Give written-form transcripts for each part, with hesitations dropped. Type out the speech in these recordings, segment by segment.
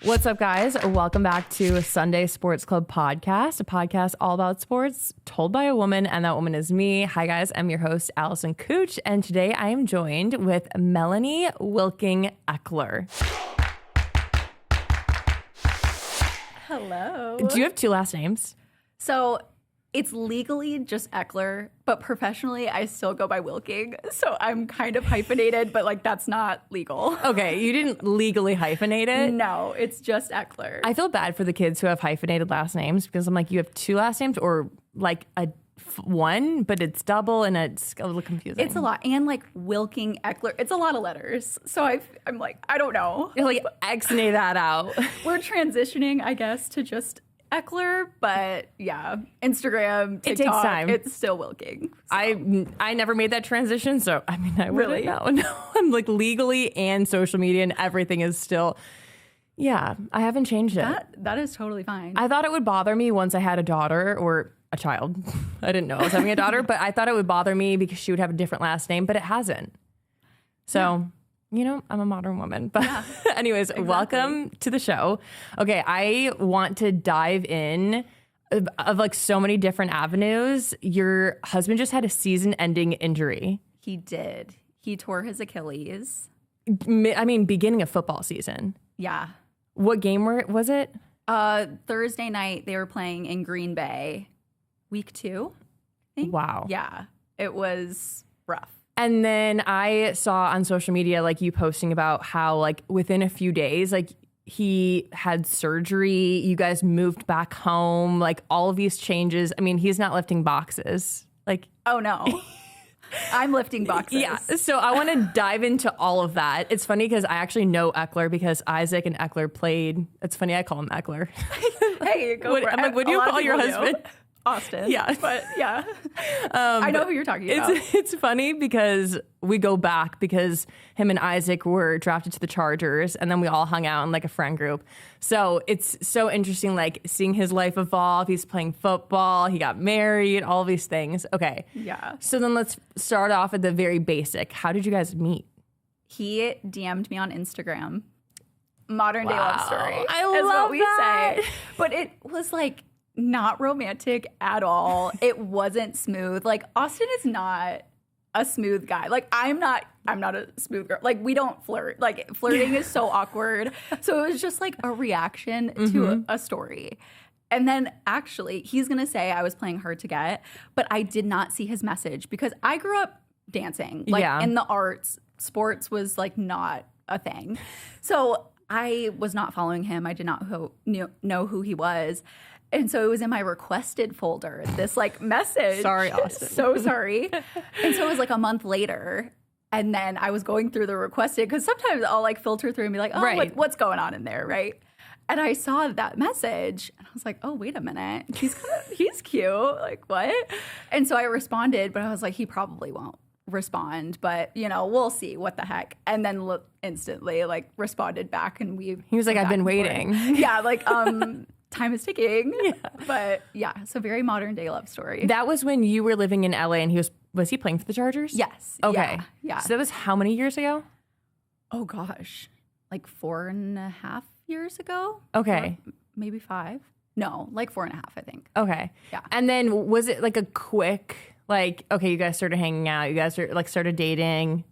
What's up, guys? Welcome back to Sunday Sports Club podcast, a podcast all about sports told by a woman, and that woman is me. Hi, guys. I'm your host, Allison Cooch, and today I am joined with Melanie Wilking Ekeler. Hello. Do you have two last names? So it's legally just Ekeler, but professionally I still go by Wilking. So I'm kind of hyphenated, but like that's not legal. Okay, you didn't legally hyphenate it? No, it's just Ekeler. I feel bad for the kids who have hyphenated last names because I'm like, you have two last names or like one, but it's double and it's a little confusing. It's a lot. And like Wilking Ekeler, it's a lot of letters. So I'm like, I don't know. You're like, X-nay that out. We're transitioning, I guess, to just Ekeler, but yeah, Instagram, TikTok, it takes time. It's still Wilking. So. I never made that transition, so I mean, I really wouldn't know. No, I'm like legally and social media and everything is still, yeah, I haven't changed it. That is totally fine. I thought it would bother me once I had a daughter or a child. I didn't know I was having a daughter, but I thought it would bother me because she would have a different last name, but it hasn't. So, you know, I'm a modern woman. But anyways, exactly. Welcome to the show. Okay, I want to dive in of like so many different avenues. Your husband just had a season-ending injury. He did. He tore his Achilles. I mean, beginning of football season. Yeah. What game was it? Thursday night, they were playing in Green Bay. Week 2, I think. Wow. Yeah. It was rough. And then I saw on social media, like you posting about how like within a few days, like he had surgery, you guys moved back home, like all of these changes. I mean, he's not lifting boxes. Like, oh no, I'm lifting boxes. Yeah. So I want to dive into all of that. It's funny because I actually know Ekeler because Isaac and Ekeler played. It's funny. I call him Ekeler. Hey, go for it. I'm like, what do you call your husband? Austin. Yeah. But yeah, I know who you're talking about. It's funny because we go back because him and Isaac were drafted to the Chargers and then we all hung out in like a friend group. So it's so interesting, like seeing his life evolve. He's playing football. He got married, all these things. Okay. Yeah. So then let's start off at the very basic. How did you guys meet? He DM'd me on Instagram. Modern day love story. I love what we that. say. But it was like not romantic at all. It wasn't smooth. Like Austin is not a smooth guy. Like I'm not a smooth girl. Like we don't flirt. Like flirting is so awkward. So it was just like a reaction to a story. And then actually he's going to say I was playing hard to get, but I did not see his message because I grew up dancing. Like in the arts, sports was like not a thing. So I was not following him. I did not know who he was. And so it was in my requested folder, this like message. Sorry, Austin. So sorry. And so it was like a month later. And then I was going through the requested because sometimes I'll like filter through and be like, oh, what's going on in there, right? And I saw that message and I was like, oh, wait a minute. He's cute. Like, what? And so I responded, but I was like, he probably won't respond, but you know, we'll see what the heck. And then instantly like responded back and he was like, I've been waiting. Yeah, like time is ticking. Yeah. But yeah, so very modern day love story. That was when you were living in LA and was he playing for the Chargers? Yes. Okay. Yeah. So that was how many years ago? Oh gosh. Like 4.5 years ago. Okay. Maybe 5. No, like 4.5, I think. Okay. Yeah. And then was it like a quick, like, okay, you guys started hanging out, you guys started dating?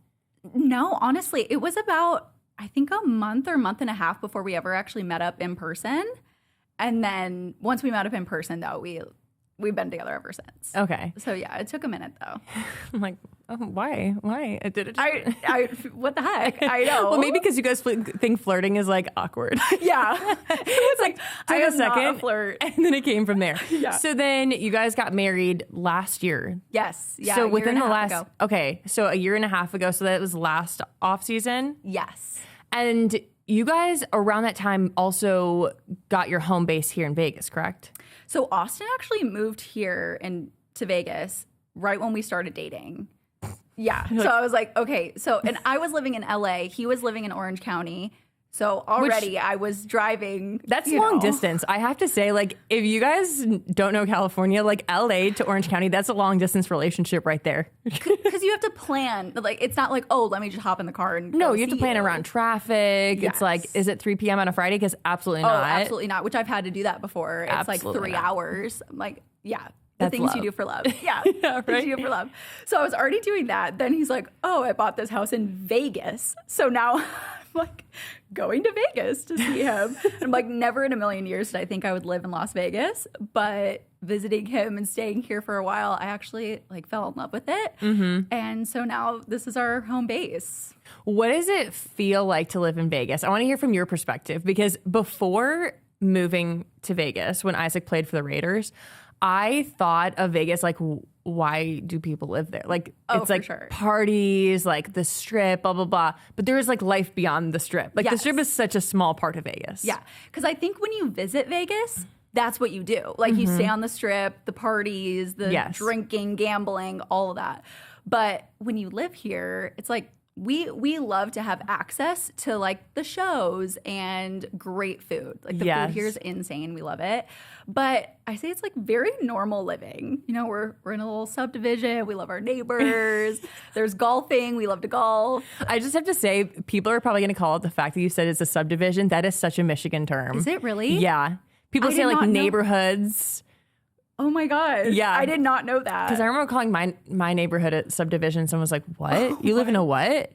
No, honestly, it was about, I think a month or month and a half before we ever actually met up in person. And then once we met up in person, though, we've been together ever since. Okay. So yeah, it took a minute though. I'm like, oh, why? I did it. I what the heck? I know. Well, maybe because you guys think flirting is like awkward. Yeah. It's like I took am a second, not a flirt. and then it came from there. Yeah. So then you guys got married last year. Yes. Yeah. So within the last, ago. okay, so a year and a half ago. So that was last off season. Yes. And you guys around that time also got your home base here in Vegas, correct? So Austin actually moved here to Vegas right when we started dating. Yeah. So I was like, okay. So, and I was living in LA. He was living in Orange County. So already I was driving. That's long distance. I have to say, like, if you guys don't know California, like LA to Orange County, that's a long distance relationship right there. Because you have to plan. Like, it's not like, oh, let me just hop in the car and no, you have to plan around traffic. Yes. It's like, is it 3 p.m. on a Friday? Because absolutely not. Oh, absolutely not. Which I've had to do that before. It's Absolutely like 3 not. hours. I'm like, yeah. The That's things love. you do for love. Yeah. Yeah, Things right? you do for love. So I was already doing that. Then he's like, oh, I bought this house in Vegas. So now I'm like going to Vegas to see him. I'm like, never in a million years did I think I would live in Las Vegas. But visiting him and staying here for a while, I actually like fell in love with it. And so now this is our home base. What does it feel like to live in Vegas? I want to hear from your perspective, because before moving to Vegas, when Isaac played for the Raiders, I thought of Vegas like, why do people live there? Like, it's for like sure. parties, like the strip, blah, blah, blah. But there is like life beyond the strip. Like the strip is such a small part of Vegas. Yeah. Because I think when you visit Vegas, that's what you do. Like you stay on the strip, the parties, the drinking, gambling, all of that. But when you live here, it's like we love to have access to like the shows and great food. Like the food here is insane. We love it. But I say it's like very normal living. You know, we're in a little subdivision. We love our neighbors. There's golfing. We love to golf. I just have to say, people are probably going to call it the fact that you said it's a subdivision. That is such a Michigan term. Is it really? Yeah. People I say did like not know. Neighborhoods. Oh my God. Yeah. I did not know that. Because I remember calling my neighborhood a subdivision. Someone was like, what? You live in a what?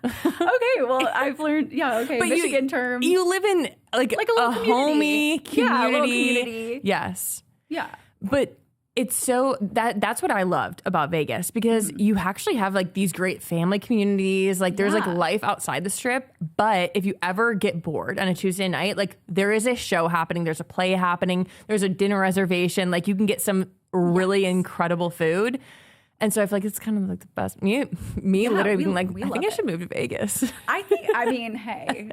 Okay, well, I've learned, okay, But Michigan term. You live in like a little homey community. Yeah, a little community. Yes. Yeah. But it's so that's what I loved about Vegas, because you actually have like these great family communities. Like there's like life outside the strip. But if you ever get bored on a Tuesday night, like there is a show happening, there's a play happening, there's a dinner reservation. Like you can get some really incredible food. And so I feel like it's kind of like the best. Me literally being like, I think I should move to Vegas. I mean, hey,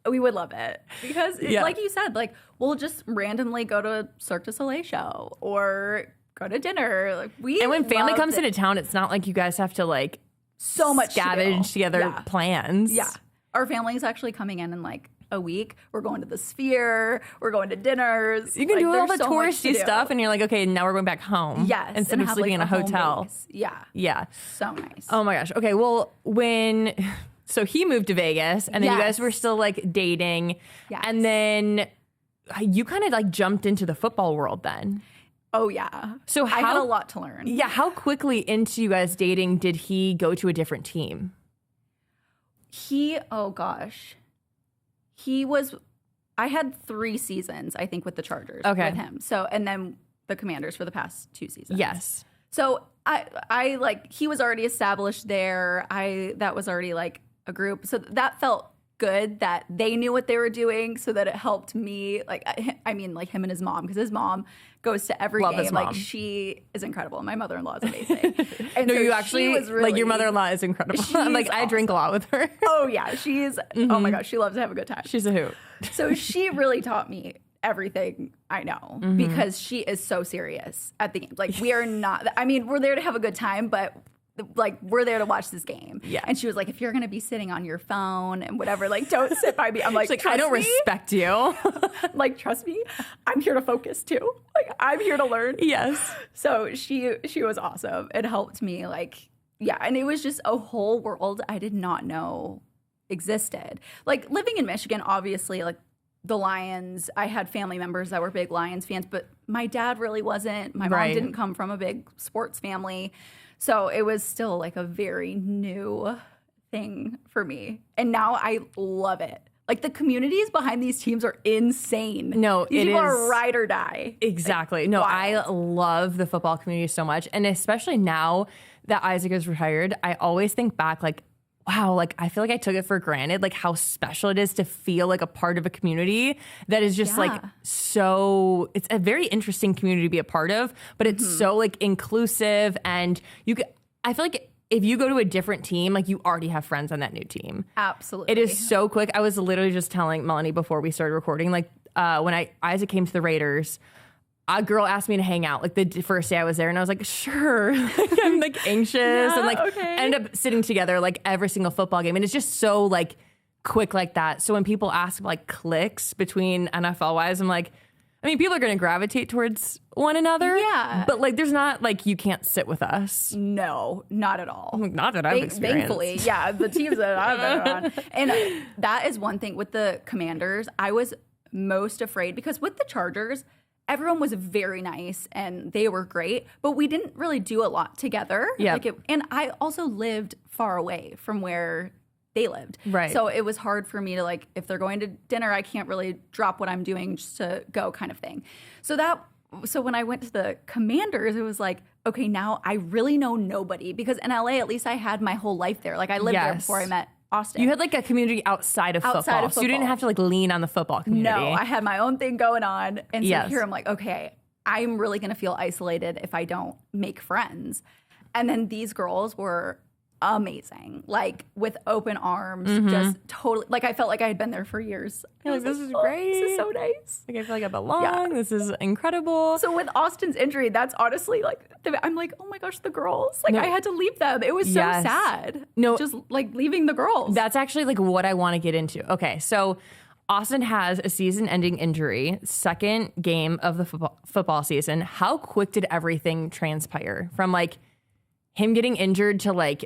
we would love it. Because like you said, like we'll just randomly go to a Cirque du Soleil show or go to dinner. Like and when family comes into town, it's not like you guys have to like so much scavenge together plans. Yeah. Our family's actually coming in like a week. We're going to the Sphere. We're going to dinners. You can do all the touristy stuff, and you're like, okay, now we're going back home. Yes. Instead of sleeping in a hotel. Yeah. Yeah. So nice. Oh my gosh. Okay. Well, so he moved to Vegas, and then you guys were still like dating. Yes. And then you kind of like jumped into the football world then. Oh yeah. So I had a lot to learn. Yeah. How quickly into you guys dating did he go to a different team? Oh gosh. I had 3 seasons, I think, with the Chargers with him. So, and then the Commanders for the past 2 seasons. Yes. So I like, he was already established there. That was already like a group. So that felt good that they knew what they were doing, so that it helped me. Like, I mean, like him and his mom, because his mom goes to every Love game. his mom. Like, she is incredible. My mother-in-law is amazing. And No, so you actually, was really, like your mother-in-law is incredible. I'm like, I drink a lot with her. Oh yeah. She's, oh my gosh, she loves to have a good time. She's a hoot. So she really taught me everything I know, because she is so serious at the game. Like, we are not, I mean, we're there to have a good time, but like, we're there to watch this game. Yeah. And she was like, if you're going to be sitting on your phone and whatever, like, don't sit by me. I'm like, I don't respect you. Like, trust me, I'm here to focus too. Like, I'm here to learn. Yes. So she was awesome. It helped me, like, yeah. And it was just a whole world I did not know existed. Like, living in Michigan, obviously, like, the Lions, I had family members that were big Lions fans, but my dad really wasn't. My mom didn't come from a big sports family. So it was still like a very new thing for me. And now I love it. Like, the communities behind these teams are insane. No, these people are ride or die. Exactly. Like, no, wild. I love the football community so much. And especially now that Isaac is retired, I always think back like, wow, like I feel like I took it for granted, like how special it is to feel like a part of a community that is just like so, it's a very interesting community to be a part of, but it's so like inclusive, and I feel like if you go to a different team, like you already have friends on that new team. Absolutely. It is so quick. I was literally just telling Melanie before we started recording, like when Isaac came to the Raiders, a girl asked me to hang out like the first day I was there, and I was like, sure. Like, I'm like anxious and like ended up sitting together like every single football game, and it's just so like quick like that. So when people ask like clicks between NFL wise, I'm like, I mean, people are going to gravitate towards one another. Yeah. But like, there's not like, you can't sit with us. No, not at all. Not that I've experienced. Thankfully, yeah, the teams that I've been on. And that is one thing with the Commanders. I was most afraid because with the Chargers, everyone was very nice and they were great, but we didn't really do a lot together. Yeah. And I also lived far away from where they lived. Right. So it was hard for me to like, if they're going to dinner, I can't really drop what I'm doing just to go kind of thing. So when I went to the Commanders, it was like, okay, now I really know nobody because in LA, at least I had my whole life there. Like I lived there before I met Austin. You had like a community outside of football. So you didn't have to like lean on the football community. No, I had my own thing going on. And so Yes. here I'm like, okay, I'm really going to feel isolated if I don't make friends. And then these girls were amazing, like with open arms, just totally, like I felt like I had been there for years. You're like, this is great. This is so nice. Like I feel like I belong. Yeah. This is incredible. So with Austin's injury, that's honestly like, I'm like, oh my gosh, the girls. Like I had to leave them. It was so Yes. sad. No. Just like leaving the girls. That's actually like what I want to get into. Okay, so Austin has a season-ending injury, second game of the football season. How quick did everything transpire from like him getting injured to like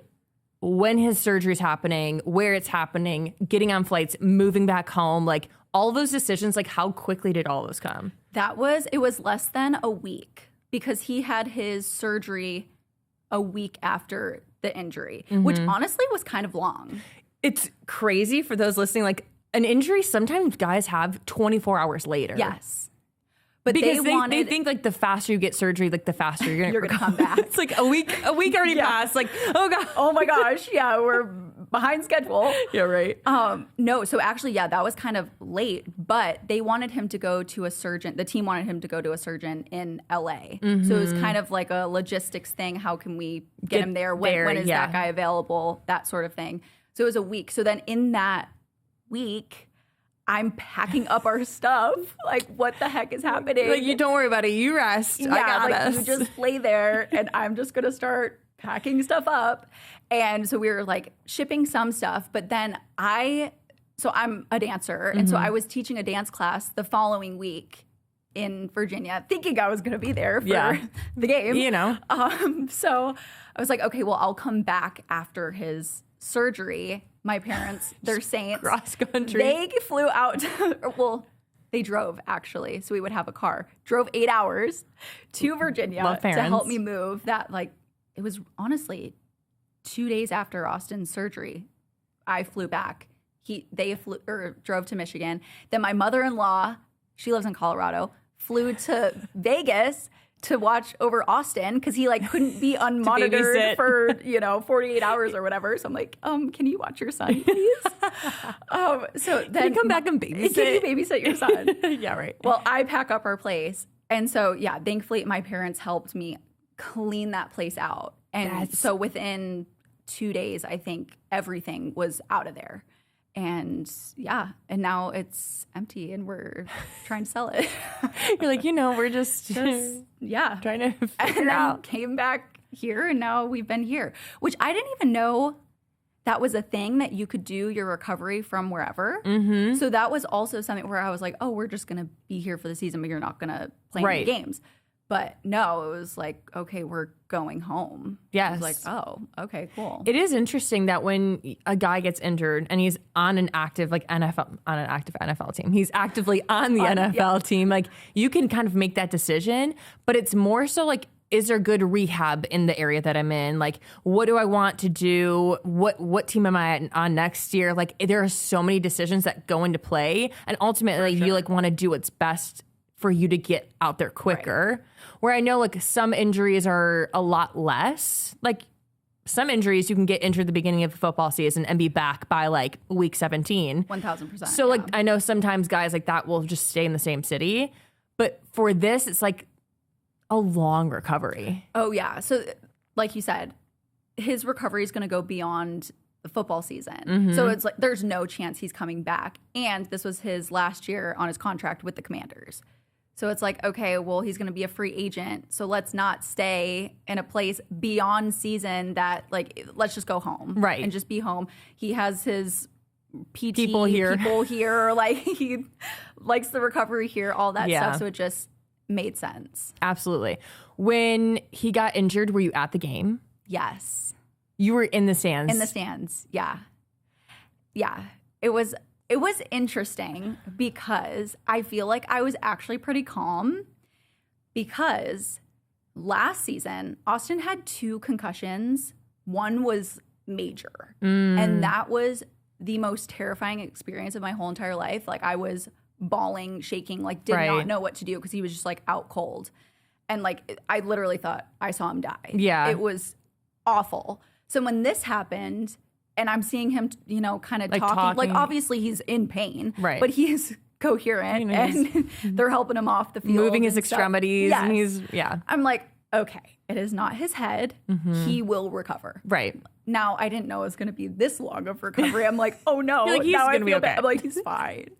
when his surgery is happening, where it's happening, getting on flights, moving back home, like all those decisions, like how quickly did all those come? It was less than a week because he had his surgery a week after the injury, which honestly was kind of long. It's crazy for those listening, like an injury, sometimes guys have 24 hours later. Yes. But because they think like the faster you get surgery, like the faster you're gonna come back. It's like a week already passed. Like, oh god, oh my gosh, yeah, we're behind schedule. Yeah, right. No, so actually, yeah, that was kind of late, but they wanted him to go to a surgeon. The team wanted him to go to a surgeon in LA. So it was kind of like a logistics thing. How can we get him there? When is that guy available? That sort of thing. So it was a week. So then in that week, I'm packing up our stuff. Like, what the heck is happening? Like, you don't worry about it. You rest. Yeah, I got like this. you just lay there, and I'm just gonna start packing stuff up. And so we were like shipping some stuff, but then I'm a dancer, and so I was teaching a dance class the following week in Virginia, thinking I was gonna be there for the game. You know. So I was like, okay, well, I'll come back after his surgery. My parents, they're saints. Cross country. They flew out they drove actually. So we would have a car. Drove 8 hours to Virginia to help me move. That like, it was honestly 2 days after Austin's surgery. I flew back. They drove to Michigan. Then my mother-in-law, she lives in Colorado, flew to Vegas to watch over Austin because he like couldn't be unmonitored for 48 hours or whatever. So I'm like, can you watch your son, please? So then can you come back and babysit? Can you babysit your son? Yeah, right. Well, I pack up our place, and so yeah, thankfully my parents helped me clean that place out, and so within 2 days, I think everything was out of there. And yeah, and now it's empty and we're trying to sell it. You're like, we're just trying to figure out. Came back here and now we've been here, which I didn't even know that was a thing that you could do your recovery from wherever. So that was also something where I was like, oh, we're just going to be here for the season, but you're not going to play any games. But no, it was like, okay, we're going home. Yes. I was like, oh, okay, cool. It is interesting that when a guy gets injured and he's on an active NFL team, he's actively on the NFL team, like you can kind of make that decision, but it's more so like, is there good rehab in the area that I'm in? Like, what do I want to do? What team am I on next year? Like, there are so many decisions that go into play, and ultimately you like want to do what's best for you to get out there quicker. Where I know like some injuries are a lot less. Like some injuries you can get injured at the beginning of the football season and be back by like week 17. 1,000%. So like I know sometimes guys like that will just stay in the same city. But for this, it's like a long recovery. Oh yeah. So like you said, his recovery is going to go beyond the football season. So it's like there's no chance he's coming back. And this was his last year on his contract with the Commanders. So it's like, okay, well, he's going to be a free agent. So let's not stay in a place beyond season that, like, let's just go home. Right. And just be home. He has his PT people here. Like he likes the recovery here, all that stuff. So it just made sense. Absolutely. When he got injured, were you at the game? Yes. You were in the stands? In the stands, yeah. Yeah. It was interesting because I feel like I was actually pretty calm because last season, Austin had 2 concussions. One was major. And that was the most terrifying experience of my whole entire life. Like I was bawling, shaking, like did not know what to do because he was just like out cold. And like I literally thought I saw him die. Yeah. It was awful. So when this happened and I'm seeing him, you know, kind of like talking, like obviously he's in pain, but he is coherent and they're helping him off the field. Moving his extremities. Yes. And he's, I'm like, okay, it is not his head. He will recover. Right. Now, I didn't know it was going to be this long of recovery. I'm like, oh no. Like, he's now going to be okay. Bad. I'm like, he's fine.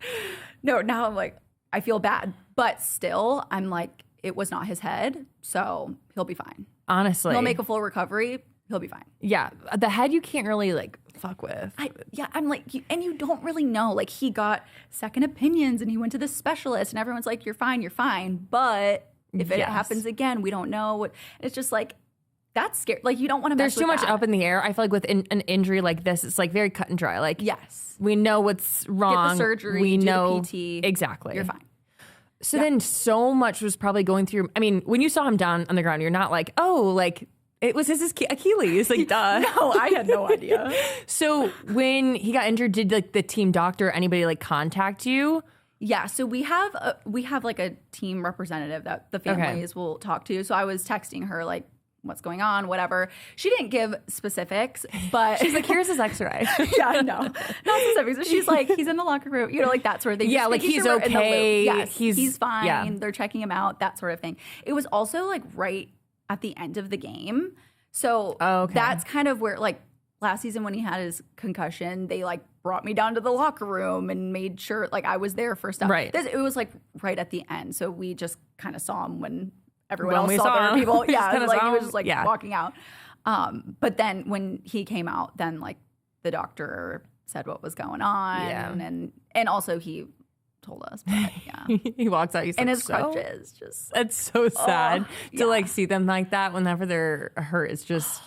No, now I'm like, I feel bad. But still, I'm like, it was not his head. So he'll be fine. Honestly. He'll make a full recovery. He'll be fine. Yeah. The head you can't really like fuck with. I'm like, and you don't really know. Like he got second opinions and he went to the specialist and everyone's like, you're fine. But if it happens again, we don't know. It's just like, that's scary. Like you don't want to mess with There's too much that. up in the air. I feel like with an injury like this, it's like very cut and dry. Like we know what's wrong. Get the surgery, we know the PT. Exactly. You're fine. So then so much was probably going through. I mean, when you saw him down on the ground, you're not like, oh, like it was his Achilles. Like, duh. No, I had no idea. So when he got injured, did like the team doctor or anybody like contact you? Yeah, so we have like a team representative that the families will talk to. So I was texting her like, what's going on, whatever. She didn't give specifics, but she's like, here's his x-ray. Yeah, no, not specifics. But she's like, he's in the locker room, you know, like that sort of thing. Yeah, like he's okay. Yes, he's fine. Yeah. They're checking him out, that sort of thing. It was also like right at the end of the game. So that's kind of where like last season when he had his concussion, they like brought me down to the locker room and made sure like I was there for stuff. Right. It was like right at the end. So we just kind of saw him when everyone else saw other people. Yeah, like he was just like walking out. But then when he came out, then like the doctor said what was going on, and also he told us. But, he walks out. He's and like, his crutches just. It's so sad to like see them like that whenever they're hurt. It's just.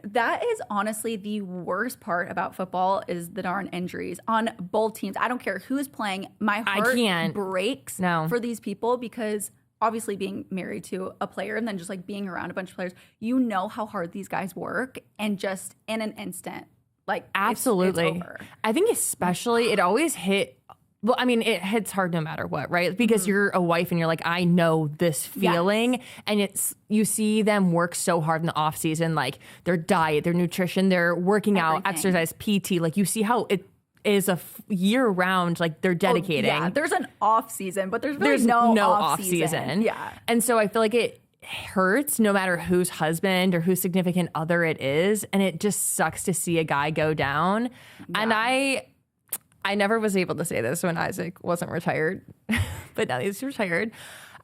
That is honestly the worst part about football is the darn injuries on both teams. I don't care who's playing. My heart breaks for these people because obviously being married to a player and then just like being around a bunch of players, you know how hard these guys work and just in an instant, like absolutely. It's over. I think especially it always hit. Well, I mean, it hits hard no matter what, right? Because you're a wife and you're like, I know this feeling. And you see them work so hard in the off season, like their diet, their nutrition, their working out, exercise, PT. Like you see how it is a year round, like they're dedicating. There's an off season, but there's really no off season. Yeah. And so I feel like it hurts no matter whose husband or whose significant other it is. And it just sucks to see a guy go down. Yeah. And I never was able to say this when Isaac wasn't retired, but now he's retired.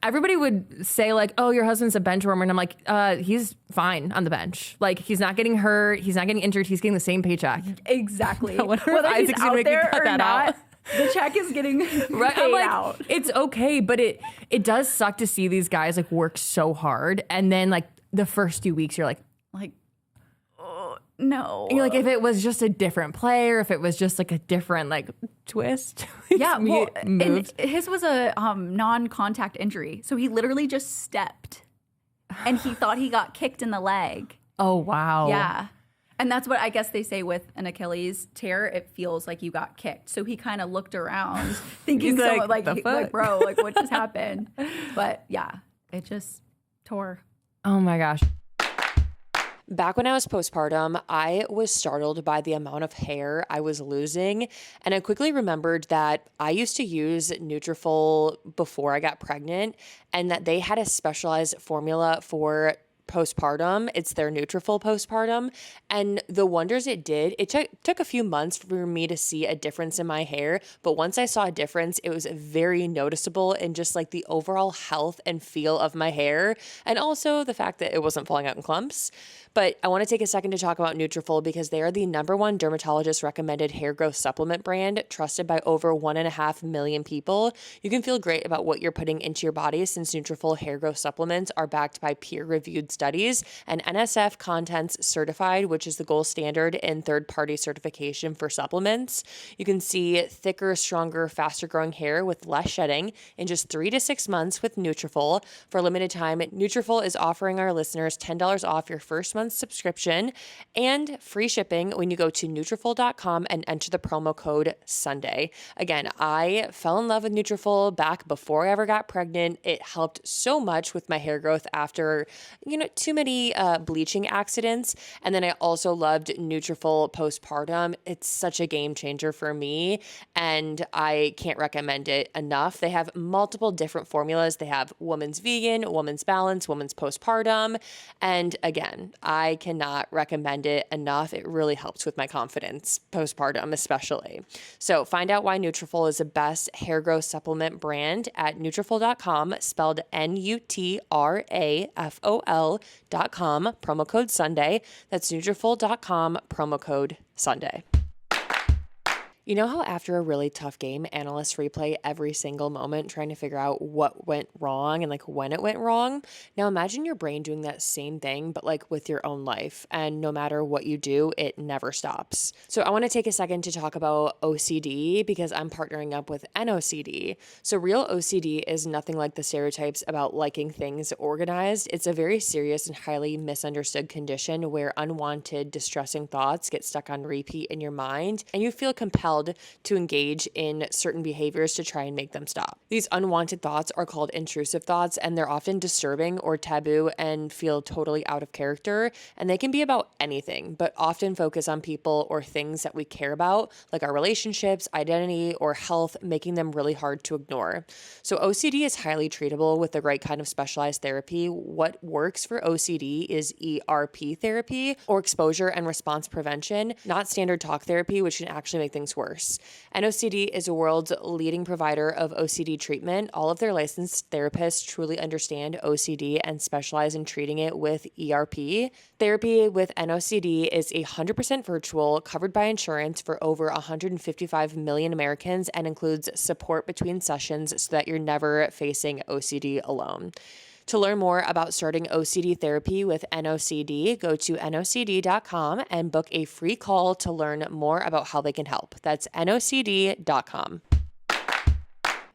Everybody would say like, oh, your husband's a bench warmer. And I'm like, he's fine on the bench. Like he's not getting hurt. He's not getting injured. He's getting the same paycheck. Exactly. Whether Isaac's out there or not, the check is getting paid I'm like, out. It's okay. But it does suck to see these guys like work so hard. And then like the first 2 weeks, you're like, no. You're like, if it was just a different play or if it was just like a different like twist. And his was a non-contact injury. So he literally just stepped and he thought he got kicked in the leg. Oh, wow. Yeah. And that's what I guess they say with an Achilles tear, it feels like you got kicked. So he kind of looked around thinking like, bro, like what just happened? But yeah, it just tore. Oh my gosh. Back when I was postpartum, I was startled by the amount of hair I was losing, and I quickly remembered that I used to use Nutrafol before I got pregnant, and that they had a specialized formula for postpartum. It's their Nutrafol postpartum. And the wonders it did, it took a few months for me to see a difference in my hair. But once I saw a difference, it was very noticeable in just like the overall health and feel of my hair. And also the fact that it wasn't falling out in clumps. But I want to take a second to talk about Nutrafol because they are the #1 dermatologist recommended hair growth supplement brand, trusted by over 1.5 million people. You can feel great about what you're putting into your body since Nutrafol hair growth supplements are backed by peer-reviewed studies and NSF Contents certified, which is the gold standard in third-party certification for supplements. You can see thicker, stronger, faster-growing hair with less shedding in just 3 to 6 months with Nutrafol. For a limited time, Nutrafol is offering our listeners $10 off your first month's subscription and free shipping when you go to Nutrafol.com and enter the promo code Sunday. Again, I fell in love with Nutrafol back before I ever got pregnant. It helped so much with my hair growth after, too many bleaching accidents. And then I also loved Nutrafol postpartum. It's such a game changer for me, and I can't recommend it enough. They have multiple different formulas. They have woman's vegan, woman's balance, woman's postpartum. And again, I cannot recommend it enough. It really helps with my confidence, postpartum especially. So find out why Nutrafol is the best hair growth supplement brand at Nutrafol.com, spelled Nutrafol.com, promo code Sunday. That's Nutrafol.com, promo code Sunday. You know how after a really tough game, analysts replay every single moment trying to figure out what went wrong and like when it went wrong? Now imagine your brain doing that same thing, but like with your own life. And no matter what you do, it never stops. So I want to take a second to talk about OCD because I'm partnering up with NOCD. So real OCD is nothing like the stereotypes about liking things organized. It's a very serious and highly misunderstood condition where unwanted, distressing thoughts get stuck on repeat in your mind and you feel compelled to engage in certain behaviors to try and make them stop. These unwanted thoughts are called intrusive thoughts, and they're often disturbing or taboo and feel totally out of character. And they can be about anything, but often focus on people or things that we care about, like our relationships, identity, or health, making them really hard to ignore. So OCD is highly treatable with the right kind of specialized therapy. What works for OCD is ERP therapy, or exposure and response prevention, not standard talk therapy, which can actually make things worse. NOCD is the world's leading provider of OCD treatment. All of their licensed therapists truly understand OCD and specialize in treating it with ERP. Therapy with NOCD is 100% virtual, covered by insurance for over 155 million Americans, and includes support between sessions so that you're never facing OCD alone. To learn more about starting OCD therapy with NOCD, go to NOCD.com and book a free call to learn more about how they can help. That's NOCD.com.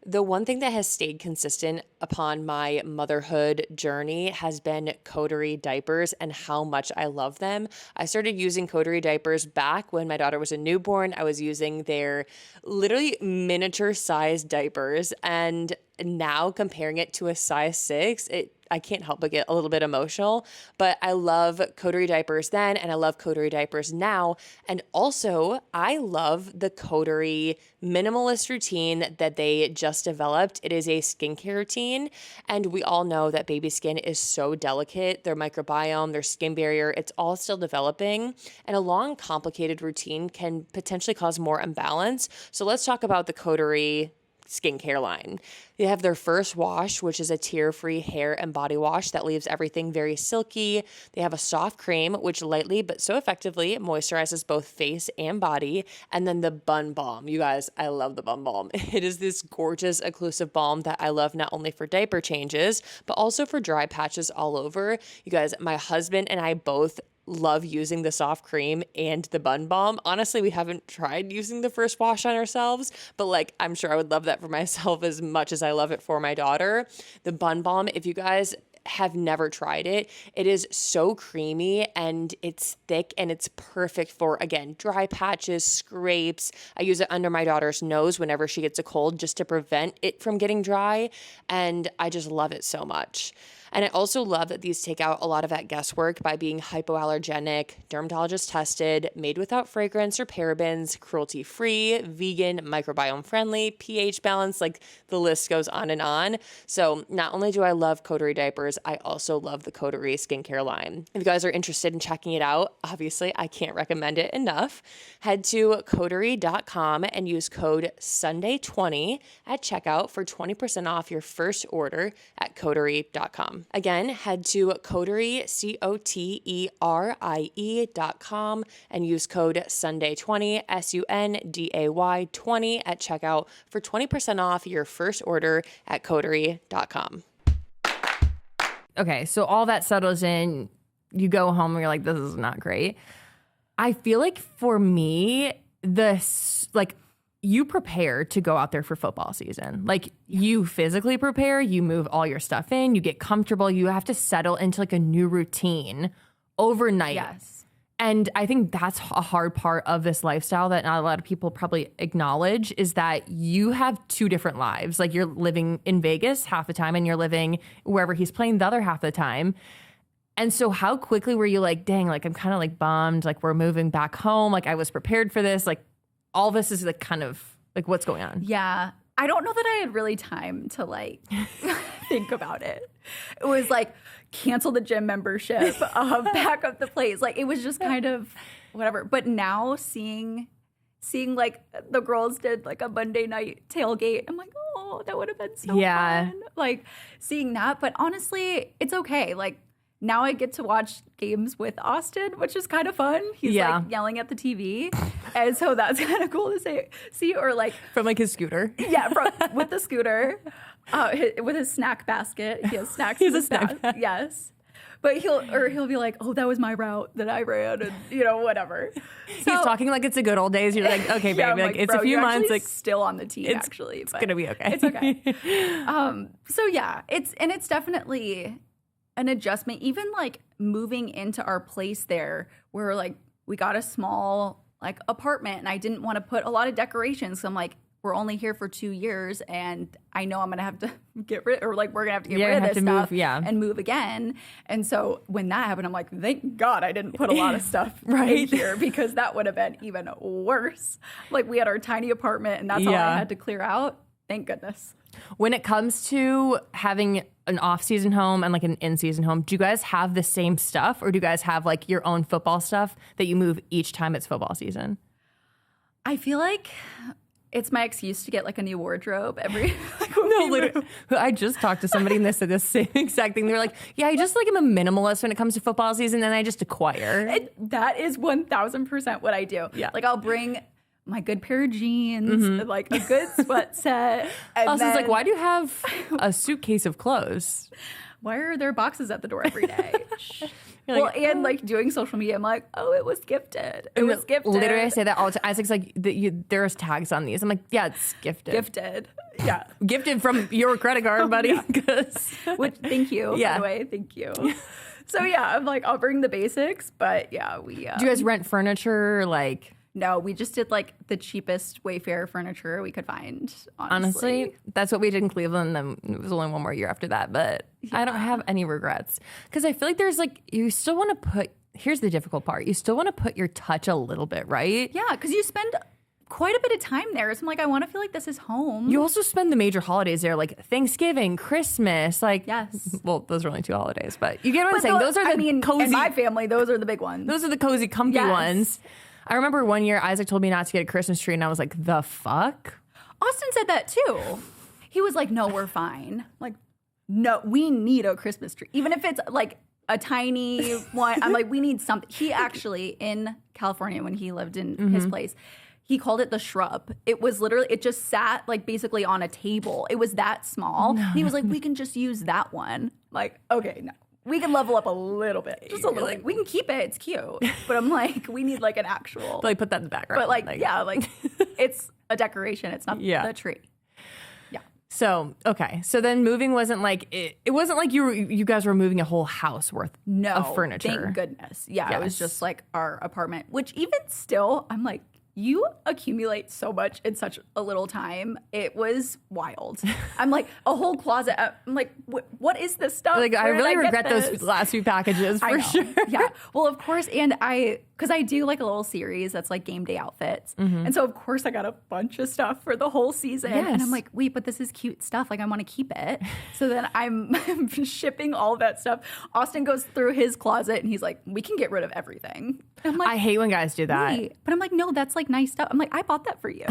The one thing that has stayed consistent upon my motherhood journey has been Coterie diapers and how much I love them. I started using Coterie diapers back when my daughter was a newborn. I was using their literally miniature sized diapers, and now comparing it to a size 6, I can't help but get a little bit emotional, but I love Coterie diapers then, and I love Coterie diapers now. And also I love the Coterie minimalist routine that they just developed. It is a skincare routine, and we all know that baby skin is so delicate. Their microbiome, their skin barrier, it's all still developing, and a long, complicated routine can potentially cause more imbalance. So let's talk about the Coterie skincare line. They have their first wash, which is a tear-free hair and body wash that leaves everything very silky. They have a soft cream, which lightly but so effectively moisturizes both face and body. And then the Bun Balm. You guys, I love the Bun Balm. It is this gorgeous occlusive balm that I love not only for diaper changes, but also for dry patches all over. You guys, my husband and I both love using the soft cream and the Bun Balm. Honestly, we haven't tried using the first wash on ourselves, but like, I'm sure I would love that for myself as much as I love it for my daughter. The Bun Balm, if you guys have never tried it, it is so creamy and it's thick and it's perfect for, again, dry patches, scrapes. I use it under my daughter's nose whenever she gets a cold just to prevent it from getting dry, and I just love it so much. And I also love that these take out a lot of that guesswork by being hypoallergenic, dermatologist tested, made without fragrance or parabens, cruelty free, vegan, microbiome friendly, pH balanced, like the list goes on and on. So not only do I love Coterie diapers, I also love the Coterie skincare line. If you guys are interested in checking it out, obviously I can't recommend it enough. Head to coterie.com and use code SUNDAY20 at checkout for 20% off your first order at coterie.com. Again, head to Coterie, COTERIE.com and use code SUNDAY20, SUNDAY 20 at checkout for 20% off your first order at coterie.com. Okay, so all that settles in. You go home and you're like, this is not great. I feel like for me, you prepare to go out there for football season. Like you physically prepare, you move all your stuff in, you get comfortable, you have to settle into like a new routine overnight. Yes. And I think that's a hard part of this lifestyle that not a lot of people probably acknowledge is that you have two different lives. Like you're living in Vegas half the time and you're living wherever he's playing the other half of the time. And so how quickly were you like, dang, like I'm kind of like bummed, like we're moving back home, like I was prepared for this, like all this is like kind of like what's going on? Yeah. I don't know that I had really time to like think about it. It was like cancel the gym membership, back up the place. Like it was just kind of whatever. But now seeing like the girls did like a Monday night tailgate, I'm like, oh, that would have been so fun. Like seeing that. But honestly, it's okay. Like now I get to watch games with Austin, which is kind of fun. He's like yelling at the TV. And so that's kind of cool to see. Or like from like his scooter. Yeah, with the scooter, with his snack basket. He has snacks. He's a snack basket. Yes. But he'll be like, oh, that was my route that I ran and, whatever. So, he's talking like it's the good old days. You're like, okay, baby, like it's bro, a few months. Like still on the team, actually. It's going to be okay. It's okay. So yeah, it's definitely an adjustment. Even like moving into our place there where like we got a small like apartment and I didn't want to put a lot of decorations. So I'm like, we're only here for 2 years and I know I'm going to have to get rid or like we're going to have to get rid of this stuff and move again. And so when that happened, I'm like, thank God I didn't put a lot of stuff in here because that would have been even worse. Like we had our tiny apartment and that's all I had to clear out. Thank goodness. When it comes to having an off-season home and like an in-season home, do you guys have the same stuff or do you guys have like your own football stuff that you move each time it's football season? I feel like it's my excuse to get like a new wardrobe every no, literally. I just talked to somebody and they said the same exact thing. They were like, yeah, I just like am a minimalist when it comes to football season and I just acquire. That is 1,000% what I do. Yeah. Like I'll bring my good pair of jeans, and like a good sweat set. And Austin's like, why do you have a suitcase of clothes? Why are there boxes at the door every day? Well, and like doing social media, I'm like, oh, it was gifted. It was gifted. Literally, I say that all the time. Isaac's like, there's tags on these. I'm like, yeah, it's gifted. Gifted. Yeah. Gifted from your credit card, buddy. Which, thank you, by the way. Thank you. So yeah, I'm like, I'll bring the basics, but yeah, we... Do you guys rent furniture, like... No, we just did like the cheapest Wayfair furniture we could find. Honestly, that's what we did in Cleveland. Then it was only one more year after that, but I don't have any regrets because I feel like there's like you still want to put. Here's the difficult part: you still want to put your touch a little bit, right? Yeah, because you spend quite a bit of time there. So I'm like, I want to feel like this is home. You also spend the major holidays there, like Thanksgiving, Christmas, like yes. Well, those are only 2 holidays, but you get what I'm saying. Those are the cozy. In my family, those are the big ones. Those are the cozy, comfy ones. I remember one year Isaac told me not to get a Christmas tree, and I was like, the fuck? Austin said that too. He was like, no, we're fine. I'm like, no, we need a Christmas tree. Even if it's like a tiny one. I'm like, we need something. He actually, in California, when he lived in his place, he called it the shrub. It was literally, it just sat like basically on a table. It was that small. No. He was like, we can just use that one. Like, okay, no. We can level up a little bit, just a little. Like, we can keep it; it's cute. But I'm like, we need like an actual. Like put that in the background. But like yeah, like it's a decoration. It's not the tree. Yeah. So okay, so then moving wasn't like it wasn't like you guys were moving a whole house worth of furniture. Thank goodness. Yeah, it was just like our apartment. Which even still, I'm like, you accumulate so much in such a little time. It was wild. I'm like, a whole closet. I'm like, what is this stuff? Like, I Where did really get regret this? those last few packages I for know. sure. Yeah. Well, of course. And because I do like a little series that's like game day outfits. And so, of course, I got a bunch of stuff for the whole season. Yes. And I'm like, wait, but this is cute stuff. Like, I want to keep it. So then I'm shipping all that stuff. Austin goes through his closet and he's like, we can get rid of everything. And I'm like, I hate when guys do that. wait. But I'm like, no, that's like nice stuff. I'm like, I bought that for you.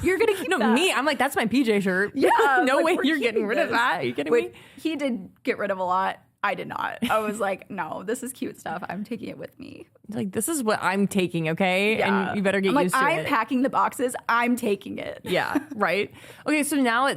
You're going to keep No, that. me. I'm like, that's my PJ shirt. Yeah. No like, way we're you're getting keeping rid of this. that. Are you kidding Wait, me? he did get rid of a lot. I did not. I was like, no, this is cute stuff. I'm taking it with me. Like, this is what I'm taking, okay? Yeah. And you better get I'm like, used to I'm it. packing the boxes. I'm taking it. Yeah, right. Okay, so now I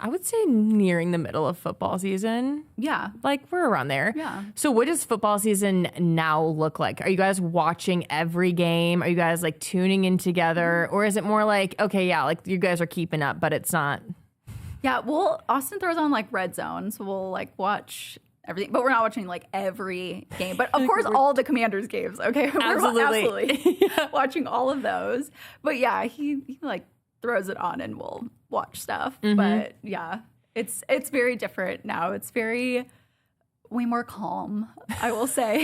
would say nearing the middle of football season. Yeah. Like, we're around there. Yeah. So what does football season now look like? Are you guys watching every game? Are you guys like tuning in together? Or is it more like, okay, yeah, like you guys are keeping up, but it's not? Yeah. Well, Austin throws on like Red Zone. So we'll like watch everything, but we're not watching like every game. But of course, all the Commanders games. Okay. Absolutely. We're absolutely watching all of those. But yeah, he like throws it on and we'll watch stuff. But yeah, it's very different now. It's way more calm, I will say.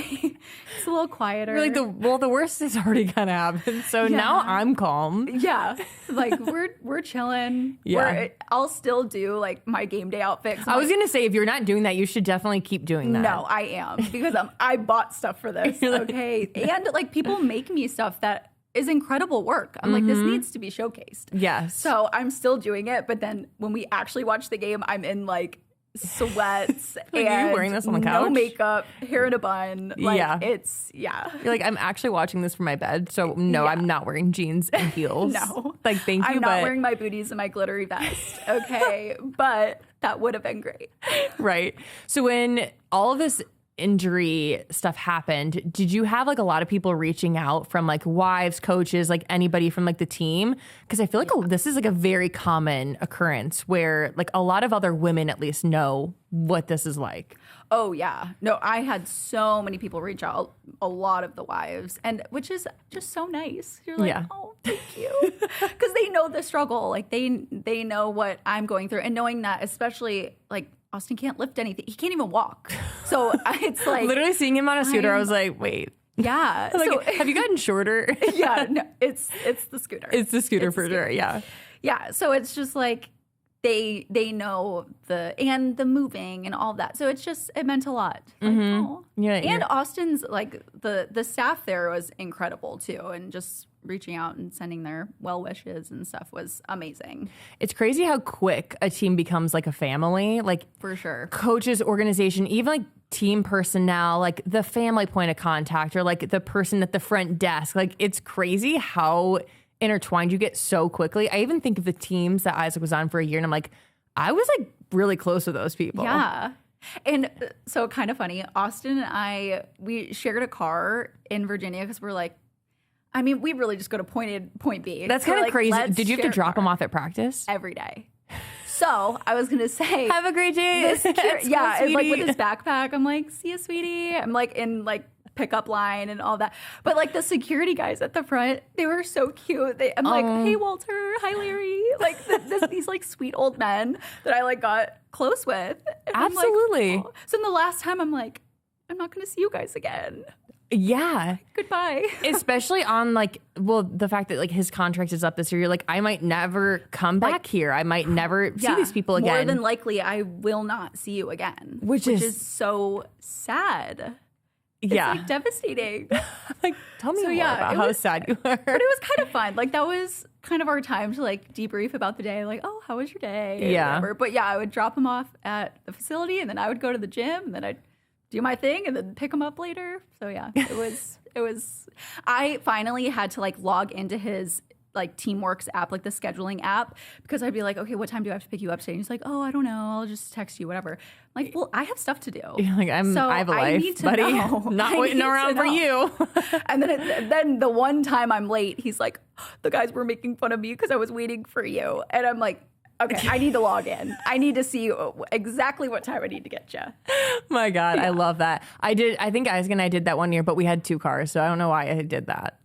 It's a little quieter. You're like the worst has already kind of happened. So now I'm calm. Yeah, like we're chilling. Yeah. I'll still do like my game day outfit. I was gonna say, if you're not doing that, you should definitely keep doing that. No, I am because I bought stuff for this. Okay, and like people make me stuff that is incredible work. I'm like, this needs to be showcased. Yes. So I'm still doing it, but then when we actually watch the game, I'm in like sweats Like, and are you wearing this on the no couch? makeup, hair in a bun. Like, Yeah. You're like, I'm actually watching this from my bed, so no, Yeah. I'm not wearing jeans and heels. No. Like, thank you, I'm not but wearing my booties and my glittery vest. Okay. But that would have been great. right. So when all of this injury stuff happened, did you have like a lot of people reaching out from like wives, coaches, like anybody from like the team? Because I feel like this is like a very common occurrence where like a lot of other women at least know what this is like. Oh, yeah. No, I had so many people reach out, a lot of the wives, and which is just so nice. You're like, Yeah. oh, thank you. Because they know the struggle. Like they know what I'm going through. And knowing that, especially like Austin can't lift anything. He can't even walk. So it's like Literally seeing him on a scooter, I was like, wait. yeah. Like, So have you gotten shorter? yeah, no, it's the scooter. It's the scooter It's for the sure. scooter. Yeah. Yeah, so it's just like they know the moving and all that. So it meant a lot. Like, oh. Yeah, And Austin's like the staff there was incredible too, and just reaching out and sending their well wishes and stuff was amazing. It's crazy how quick a team becomes like a family. Like, For sure. coaches, organization, even like team personnel, like the family point of contact or like the person at the front desk. Like, it's crazy how intertwined you get so quickly. I even think of the teams that Isaac was on for a year, and I'm like, I was like really close with those people. Yeah. And so kind of funny, Austin and we shared a car in Virginia because we're like, I mean, we really just go to point A to point B. That's So kind of like, crazy. let's Did you have to share a drop car them off at practice? every day? So I was gonna say, Have a great day. the security, yeah, and like with sweetie. his backpack, I'm like, see you, sweetie. I'm like in like pickup line and all that. But like the security guys at the front, they were so cute. I'm like, hey Walter, hi Larry, like these like sweet old men that I like got close with. And I'm like, Absolutely. "Oh." So then the last time, I'm like, I'm not gonna see you guys again. Yeah. Goodbye. Especially on like, well, the fact that like his contract is up this year, you're like, I might never come back here. I might never see these people again. More than likely, I will not see you again. Which is so sad. It's yeah. like devastating. Like, tell me So, more yeah, about it how was- sad you are. But it was kind of fun. Like that was kind of our time to like debrief about the day. Like, oh, how was your day? Or Yeah. whatever. But yeah, I would drop him off at the facility, and then I would go to the gym, and then I'd do my thing, and then pick him up later. So yeah, it was. I finally had to like log into his like Teamworks app, like the scheduling app, because I'd be like, okay, what time do I have to pick you up today? And he's like, oh, I don't know. I'll just text you, whatever. I'm like, well, I have stuff to do. You're like, I have a life, need to buddy. know. Not I waiting need to around for know. you. And then the one time I'm late, he's like, the guys were making fun of me because I was waiting for you. And I'm like, okay, I need to log in. I need to see exactly what time I need to get you. My God, I love that. I think Isaac and I did that one year, but we had two cars, so I don't know why I did that.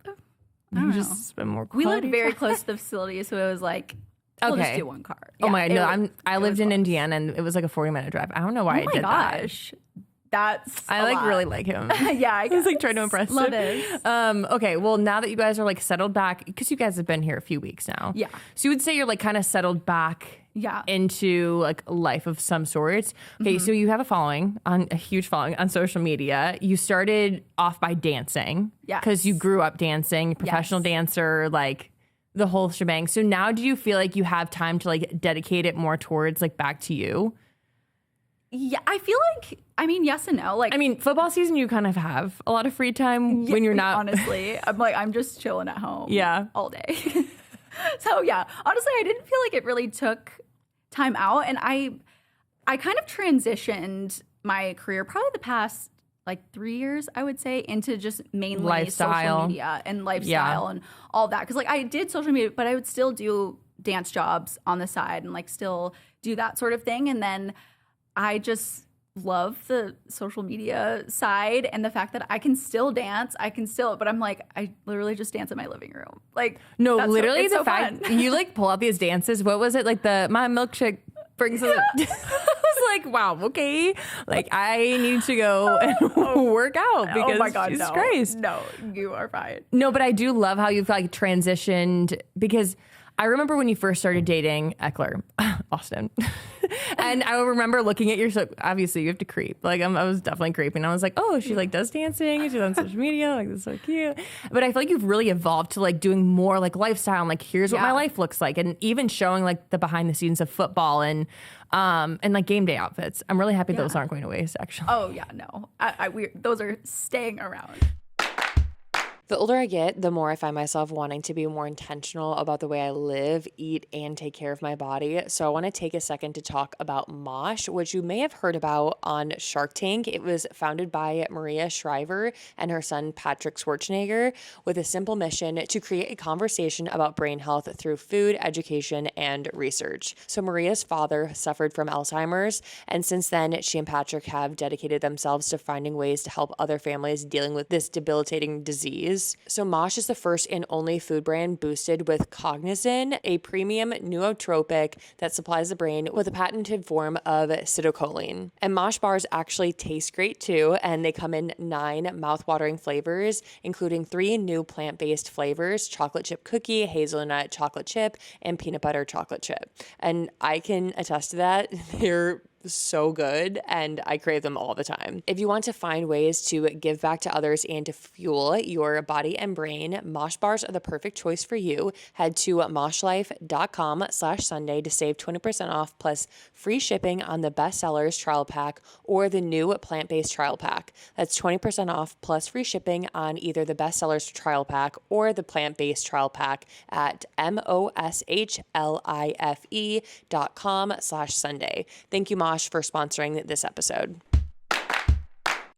You just spend more We quality lived very time. close to the facility, so it was like, we'll just Okay. do one car. Oh my Yeah, God, no, I lived in close. Indiana and it was like a 40-minute drive. I don't know why I Oh my did that. gosh. That's I a like lot. really like him. Yeah, I was like trying to impress Love him. it. Okay, well now that you guys are like settled back, because you guys have been here a few weeks now. Yeah. So you would say you're like kind of settled back into like a life of some sorts. Okay, so you have a huge following on social media. You started off by dancing. Yes. Because you grew up dancing, professional dancer, like the whole shebang. So now do you feel like you have time to like dedicate it more towards like back to you? Yeah, I feel like, I mean, yes and no. Like, I mean, football season, you kind of have a lot of free time when you're not. Honestly, I'm just chilling at home. Yeah. All day. So yeah, honestly, I didn't feel like it really took time out, and I kind of transitioned my career probably the past like 3 years, I would say, into just mainly Lifestyle. social media and lifestyle and all that. Because like I did social media, but I would still do dance jobs on the side and like still do that sort of thing. And then I just love the social media side and the fact that I can still dance. But I'm like, I literally just dance in my living room. Like, No, that's literally it's the so fact fun. you like pull out these dances. What was it like? My milkshake brings it. I was like, wow, okay. Like I need to go and work out because oh my God, Jesus no. Christ. No, you are fine. No, but I do love how you've like transitioned because I remember when you first started dating Ekeler, Austin. And I remember looking at your, so obviously you have to creep. Like I was definitely creeping. I was like, oh, she like does dancing. She's on social media. Like this is so cute. But I feel like you've really evolved to like doing more like lifestyle and like, here's what my life looks like. And even showing like the behind the scenes of football and like game day outfits. I'm really happy those aren't going to waste actually. Oh yeah, no. Those are staying around. The older I get, the more I find myself wanting to be more intentional about the way I live, eat, and take care of my body. So I want to take a second to talk about Mosh, which you may have heard about on Shark Tank. It was founded by Maria Shriver and her son Patrick Schwarzenegger with a simple mission to create a conversation about brain health through food, education, and research. So Maria's father suffered from Alzheimer's, and since then, she and Patrick have dedicated themselves to finding ways to help other families dealing with this debilitating disease. So Mosh is the first and only food brand boosted with Cognizin, a premium nootropic that supplies the brain with a patented form of acetylcholine. And Mosh bars actually taste great too, and they come in 9 mouthwatering flavors, including 3 new plant-based flavors: chocolate chip cookie, hazelnut chocolate chip, and peanut butter chocolate chip. And I can attest to that. They're so good and I crave them all the time. If you want to find ways to give back to others and to fuel your body and brain, Mosh bars are the perfect choice for you. Head to moshlife.com/Sunday to save 20% off plus free shipping on the bestsellers trial pack or the new plant-based trial pack. That's 20% off plus free shipping on either the bestsellers trial pack or the plant-based trial pack at moshlife.com/Sunday. Thank you, Mosh, for sponsoring this episode.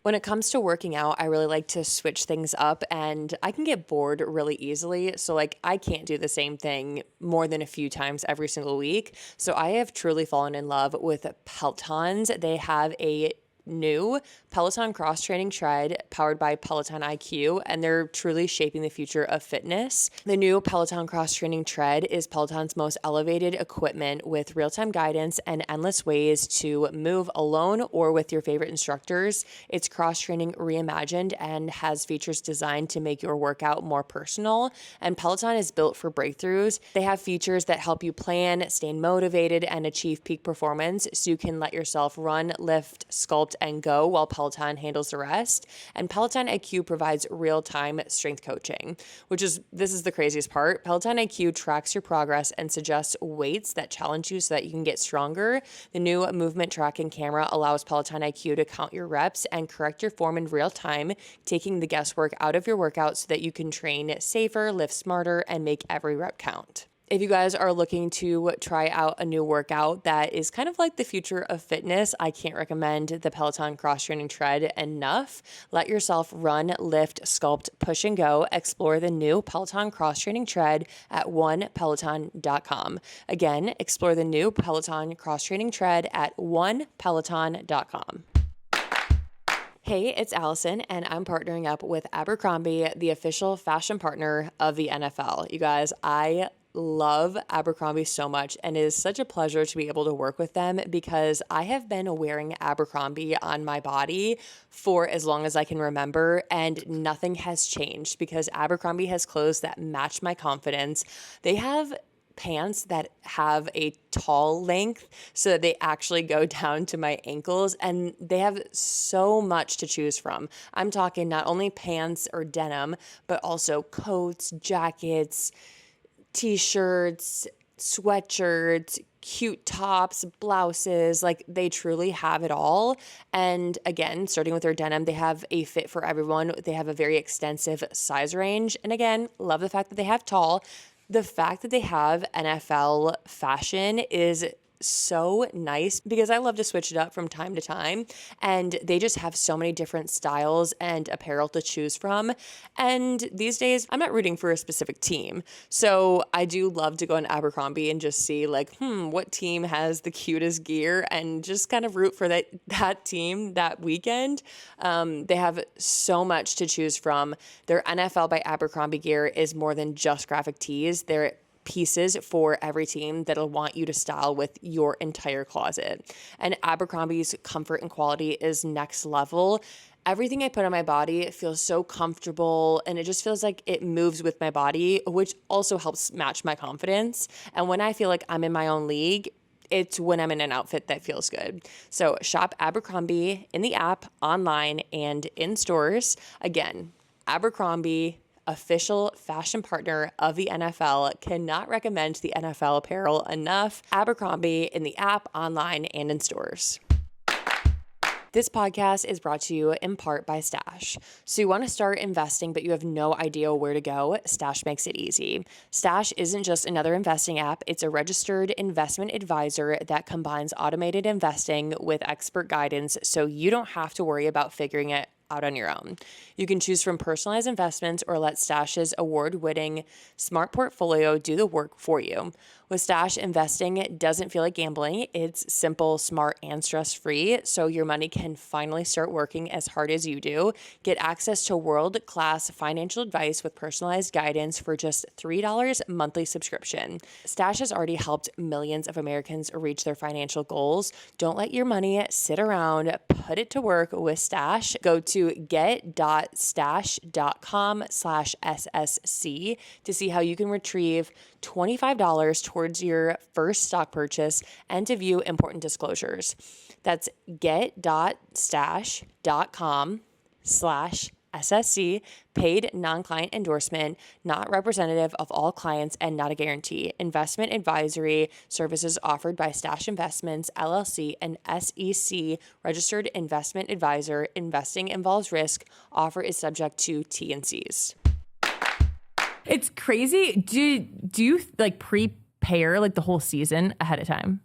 When it comes to working out, I really like to switch things up and I can get bored really easily. So like I can't do the same thing more than a few times every single week. So I have truly fallen in love with Pelotons. They have a new Peloton cross training tread powered by Peloton IQ, and they're truly shaping the future of fitness. The new Peloton cross training tread is Peloton's most elevated equipment with real-time guidance and endless ways to move alone or with your favorite instructors. It's cross training reimagined and has features designed to make your workout more personal. And Peloton is built for breakthroughs. They have features that help you plan, stay motivated, and achieve peak performance so you can let yourself run, lift, sculpt, and go while Peloton handles the rest. And Peloton IQ provides real-time strength coaching, this is the craziest part. Peloton IQ tracks your progress and suggests weights that challenge you so that you can get stronger. The new movement tracking camera allows Peloton IQ to count your reps and correct your form in real time, taking the guesswork out of your workout so that you can train safer, lift smarter, and make every rep count. If you guys are looking to try out a new workout that is kind of like the future of fitness, I can't recommend the Peloton cross training tread enough. Let yourself run, lift, sculpt, push, and go. Explore the new Peloton cross training tread at onepeloton.com. Again, explore the new Peloton cross training tread at onepeloton.com. Hey, it's Allison, and I'm partnering up with Abercrombie, the official fashion partner of the NFL. You guys, I love Abercrombie so much, and it is such a pleasure to be able to work with them because I have been wearing Abercrombie on my body for as long as I can remember, and nothing has changed because Abercrombie has clothes that match my confidence. They have pants that have a tall length so that they actually go down to my ankles, and they have so much to choose from. I'm talking not only pants or denim, but also coats, jackets, t-shirts, sweatshirts, cute tops, blouses. Like, they truly have it all. And again, starting with their denim, they have a fit for everyone. They have a very extensive size range. And again, love the fact that they have tall. The fact that they have NFL fashion is so nice because I love to switch it up from time to time, and they just have so many different styles and apparel to choose from. And these days I'm not rooting for a specific team, so I do love to go on Abercrombie and just see like, what team has the cutest gear, and just kind of root for that team that weekend. They have so much to choose from. Their NFL by Abercrombie gear is more than just graphic tees. They're pieces for every team that'll want you to style with your entire closet. And Abercrombie's comfort and quality is next level. Everything I put on my body feels so comfortable, and it just feels like it moves with my body, which also helps match my confidence. And when I feel like I'm in my own league, it's when I'm in an outfit that feels good. So shop Abercrombie in the app, online, and in stores. Again, Abercrombie, official fashion partner of the NFL. Cannot recommend the NFL apparel enough. Abercrombie in the app, online, and in stores. This podcast is brought to you in part by Stash. So you want to start investing, but you have no idea where to go? Stash makes it easy. Stash isn't just another investing app. It's a registered investment advisor that combines automated investing with expert guidance, so you don't have to worry about figuring it out on your own. You can choose from personalized investments or let Stash's award-winning smart portfolio do the work for you. With Stash, investing doesn't feel like gambling. It's simple, smart, and stress-free, so your money can finally start working as hard as you do. Get access to world-class financial advice with personalized guidance for just $3 monthly subscription. Stash has already helped millions of Americans reach their financial goals. Don't let your money sit around. Put it to work with Stash. Go to get.stash.com/SSC to see how you can retrieve $25 towards your first stock purchase and to view important disclosures. That's get.stash.com/SSC. Paid non-client endorsement, not representative of all clients and not a guarantee. Investment advisory services offered by Stash Investments, LLC, an SEC registered investment advisor. Investing involves risk. Offer is subject to T&Cs. It's crazy. Do you like prepare like the whole season ahead of time?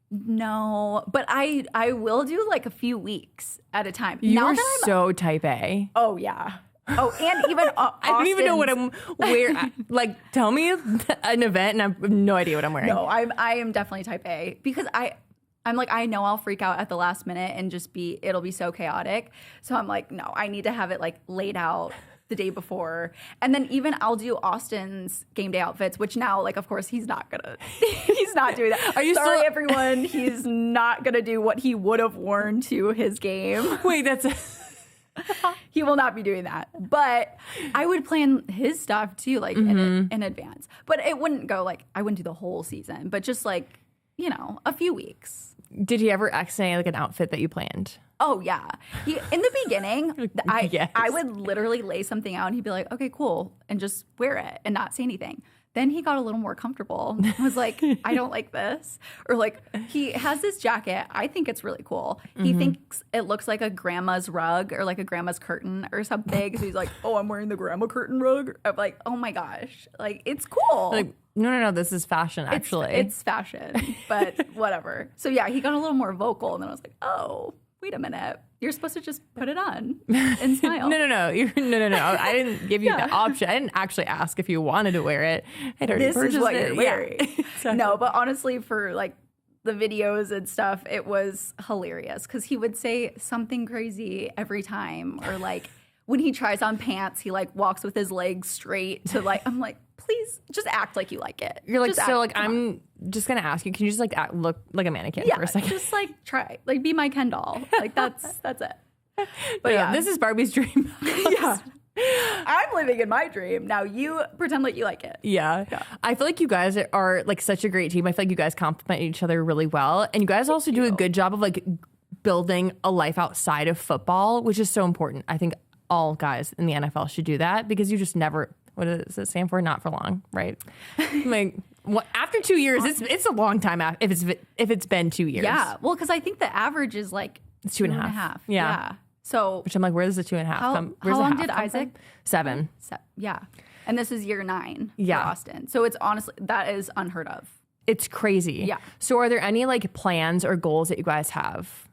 No, but I will do like a few weeks at a time. You're so type A. Oh yeah. Oh, and even I don't even know what I'm wearing. Like, tell me an event, and I have no idea what I'm wearing. No, I am definitely type A because I'm like, I know I'll freak out at the last minute and it'll be so chaotic. So I'm like, no, I need to have it like laid out the day before. And then even I'll do Austin's game day outfits, which now, like, of course, he's not doing that. Are you Sorry, still- everyone. He's not gonna do what he would have worn to his game. Wait, that's... He will not be doing that. But I would plan his stuff too, like in advance. But it wouldn't go like, I wouldn't do the whole season, but just like, a few weeks. Did he ever say like an outfit that you planned? Oh yeah. In the beginning, Yes. I would literally lay something out and he'd be like, okay, cool. And just wear it and not say anything. Then he got a little more comfortable. I was like, I don't like this. Or like, he has this jacket. I think it's really cool. He thinks it looks like a grandma's rug or like a grandma's curtain or something. So he's like, oh, I'm wearing the grandma curtain rug. I'm like, oh my gosh. Like, it's cool. Like, no, this is fashion, actually. It's fashion, but whatever. So yeah, he got a little more vocal. And then I was like, oh, wait a minute. You're supposed to just put it on and smile. No. No. I didn't give you the option. I didn't actually ask if you wanted to wear it. I'd already This purchased is what it. you're wearing. Yeah. Exactly. No, but honestly, for like the videos and stuff, it was hilarious because he would say something crazy every time. Or like when he tries on pants, he like walks with his legs straight to like, I'm like, please just act like you like it. You're like, just so like, I'm just going to ask you, can you just like look like a mannequin for a second? Just like try, like be my Ken doll. Like that's it. But yeah, this is Barbie's dream house. Yeah. I'm living in my dream. Now you pretend like you like it. Yeah. I feel like you guys are like such a great team. I feel like you guys complement each other really well. And you guys also do a good job of like building a life outside of football, which is so important. I think all guys in the NFL should do that because you just never, what does it stand for? Not for long, right? Like after 2 years, it's a long time if it's been 2 years. Yeah. Well, because I think the average is like it's 2.5. Yeah. So, which I'm like, where does the 2.5 come? How long did Isaac? 7. Yeah. And this is year 9 for Austin. So it's honestly, that is unheard of. It's crazy. Yeah. So are there any like plans or goals that you guys have?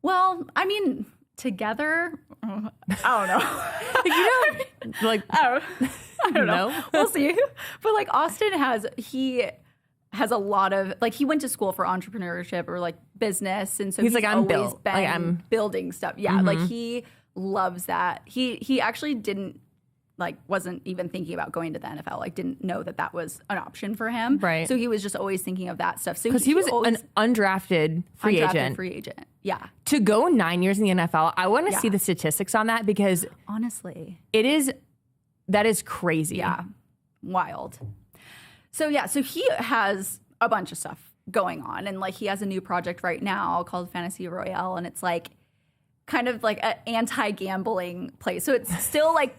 Well, I mean, together, I don't know. I don't know. We'll see. But like Austin he has a lot of like he went to school for entrepreneurship or like business, and so he's like I'm building stuff. Yeah, like he loves that. He actually wasn't even thinking about going to the NFL. Like didn't know that was an option for him. Right. So he was just always thinking of that stuff. So because he was an undrafted free agent. Yeah. To go 9 years in the NFL, I want to see the statistics on that because honestly, that is crazy. Yeah, wild. So he has a bunch of stuff going on, and like he has a new project right now called Fantasy Royale, and it's like kind of like an anti-gambling place. So it's still like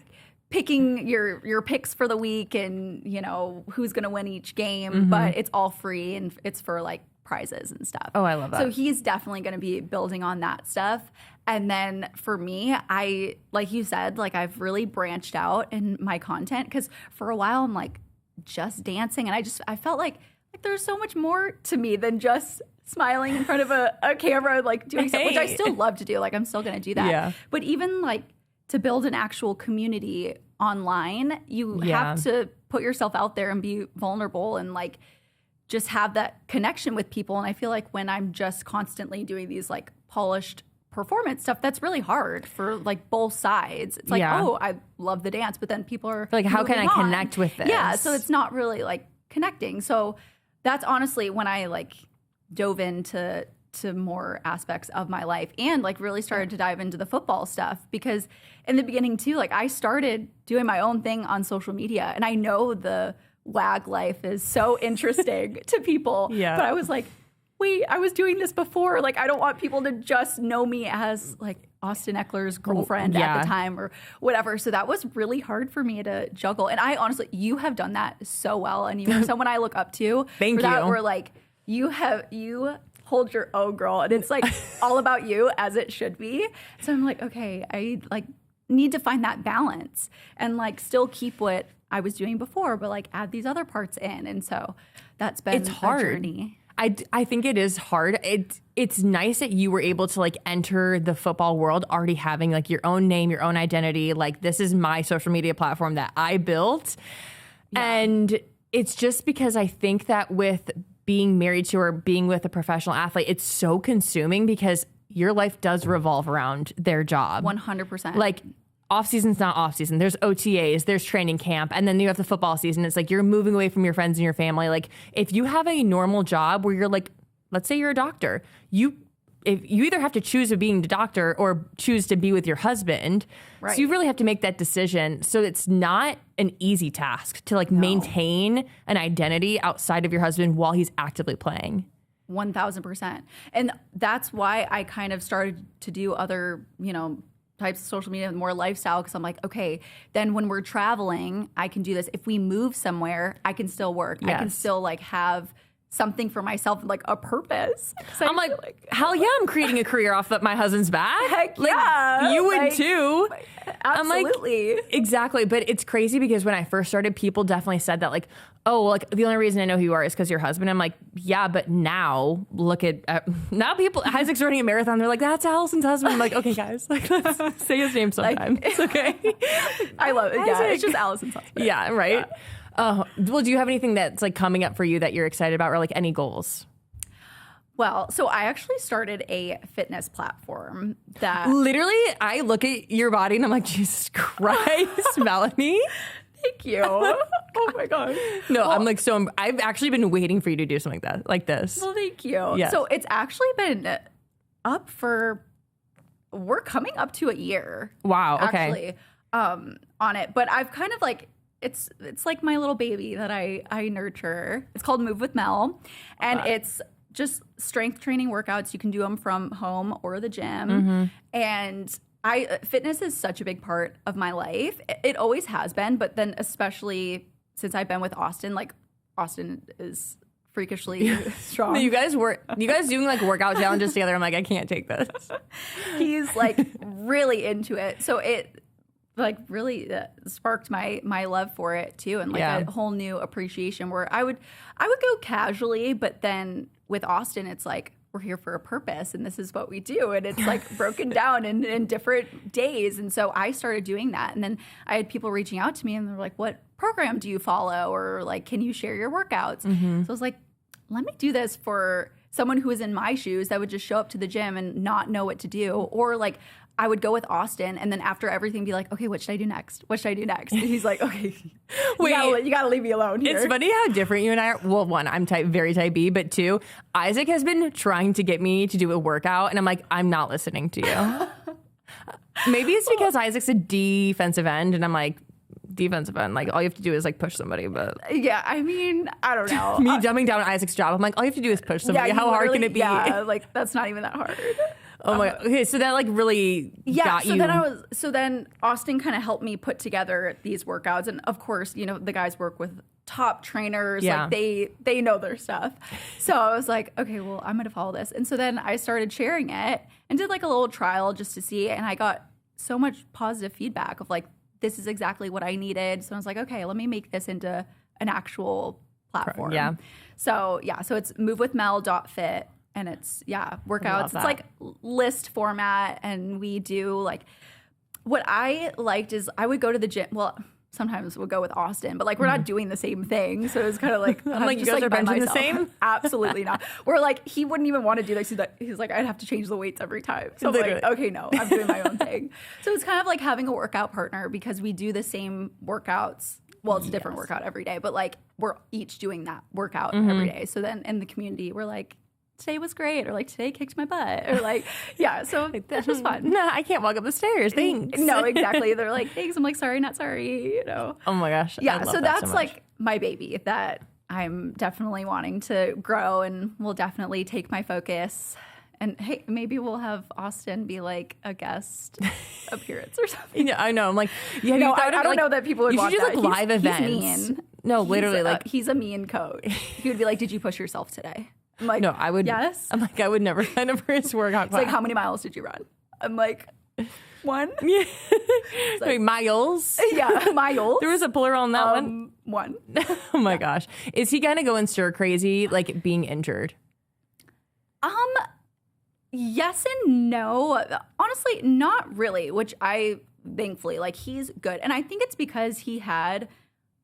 picking your picks for the week and you know who's going to win each game, but it's all free and it's for like prizes and stuff. Oh, I love that. So he's definitely going to be building on that stuff. And then for me, I like you said, like I've really branched out in my content because for a while I'm like just dancing, and I felt like there's so much more to me than just smiling in front of a camera, like doing stuff, which I still love to do. Like I'm still going to do that. Yeah. But even like to build an actual community online, you have to put yourself out there and be vulnerable and like just have that connection with people. And I feel like when I'm just constantly doing these like polished performance stuff, that's really hard for like both sides. It's like, oh, I love the dance, but then people are like, how can I connect with this? Yeah, so it's not really like connecting. So that's honestly when I like dove into more aspects of my life and like really started to dive into the football stuff, because in the beginning too, like I started doing my own thing on social media, and I know the WAG life is so interesting to people, but I was like, wait, I was doing this before. Like, I don't want people to just know me as like Austin Ekeler's girlfriend at the time or whatever. So that was really hard for me to juggle. And I honestly, you have done that so well. And you're someone I look up to. Thank for you. That, where like you hold your own, girl. And it's like all about you, as it should be. So I'm like, okay, I like need to find that balance and like still keep what I was doing before, but like add these other parts in. And so that's been it's hard. A journey. I think it is hard. It's nice that you were able to like enter the football world already having like your own name, your own identity. Like, this is my social media platform that I built. Yeah. And it's just because I think that with being married to or being with a professional athlete, it's so consuming because your life does revolve around their job. 100%. Like, off season's not off season. There's OTAs, there's training camp, and then you have the football season. It's like you're moving away from your friends and your family. Like, if you have a normal job where you're like, let's say you're a doctor, if you either have to choose of being the doctor or choose to be with your husband. Right. So you really have to make that decision. So it's not an easy task to like maintain an identity outside of your husband while he's actively playing. 1,000%. And that's why I kind of started to do other, types of social media, more lifestyle, because I'm like, okay, then when we're traveling, I can do this. If we move somewhere, I can still work. Yes. I can still like have something for myself, like a purpose. I'm like, hell yeah, I'm creating a career off of my husband's back. Heck like, yeah. You would too. Absolutely. I'm like, exactly. But it's crazy because when I first started, people definitely said that like, oh, like the only reason I know who you are is because your husband. I'm like, yeah, but now look at now people, Isaac's running a marathon. They're like, that's Allison's husband. I'm like, okay, guys, like let's say his name sometime. It's okay. I love it. Yeah, it's just Allison's husband. Yeah, right. Yeah. Well, do you have anything that's like coming up for you that you're excited about, or like any goals? Well, so I actually started a fitness platform that Literally, I look at your body and I'm like, Jesus Christ, Melanie. Thank you. Oh my God. No, I'm like, I've actually been waiting for you to do something like this. Well, thank you. Yes. So it's actually been up we're coming up to a year. Wow. Okay. Actually, on it. But I've kind of like, it's like my little baby that I nurture. It's called Move with Mel. And it's just strength training workouts. You can do them from home or the gym. Mm-hmm. And fitness is such a big part of my life. It always has been, but then especially since I've been with Austin, like Austin is freakishly strong. You guys doing like workout challenges together. I'm like, I can't take this. He's like really into it. So it like really sparked my love for it too, and like a whole new appreciation where I would go casually, but then with Austin, it's like we're here for a purpose and this is what we do. And it's like broken down in different days. And so I started doing that. And then I had people reaching out to me and they're like, what program do you follow? Or like, can you share your workouts? Mm-hmm. So I was like, let me do this for someone who is in my shoes that would just show up to the gym and not know what to do. Or like I would go with Austin and then after everything be like, okay, what should I do next? What should I do next? And he's like, okay, you gotta leave me alone here. It's funny how different you and I are. Well, one, I'm very type B, but two, Isaac has been trying to get me to do a workout and I'm like, I'm not listening to you. Maybe it's because Isaac's a defensive end and I'm like, defensive end, like all you have to do is like push somebody, but yeah, I mean, I don't know. Me dumbing down Isaac's job, I'm like, all you have to do is push somebody. How hard can it be? Yeah, like that's not even that hard. Oh my God. Okay, so that like really got you. So then Austin kind of helped me put together these workouts. And of course, you know, the guys work with top trainers. Yeah. Like they know their stuff. So I was like, okay, well, I'm going to follow this. And so then I started sharing it and did like a little trial just to see. And I got so much positive feedback of like, this is exactly what I needed. So I was like, okay, let me make this into an actual platform. Yeah. So it's movewithmel.fit. And it's, workouts. It's like list format. And we do like, what I liked is I would go to the gym. Well, sometimes we'll go with Austin, but like we're not doing the same thing. So it was kind of like, I'm like, you guys are benching the same? Absolutely not. We're like, he wouldn't even want to do this. He's like, I'd have to change the weights every time. So I'm like, okay, no, I'm doing my own thing. So it's kind of like having a workout partner because we do the same workouts. Well, it's a different workout every day, but like we're each doing that workout every day. So then in the community, we're like, today was great, or like today kicked my butt, or like so that's just fun. No, I can't walk up the stairs. Thanks. No, exactly. They're like, thanks. I'm like, sorry, not sorry. You know. Oh my gosh. Yeah. So that's like my baby that I'm definitely wanting to grow, and will definitely take my focus. And hey, maybe we'll have Austin be like a guest appearance or something. Yeah, I know. I'm like, yeah. No, I don't know that people would want that. You should do like live events. He's mean. No, literally, he's a mean coach. He would be like, did you push yourself today? I'm like, no, I would. Yes. I'm like, I would never sign up for his workout class. It's like, how many miles did you run? I'm like, 1. Yeah. Like, wait, miles? Yeah, miles. There was a plural on that one. 1. Oh my gosh. Is he kind of going stir crazy, like being injured? Yes and no. Honestly, not really, which I thankfully, like he's good. And I think it's because he had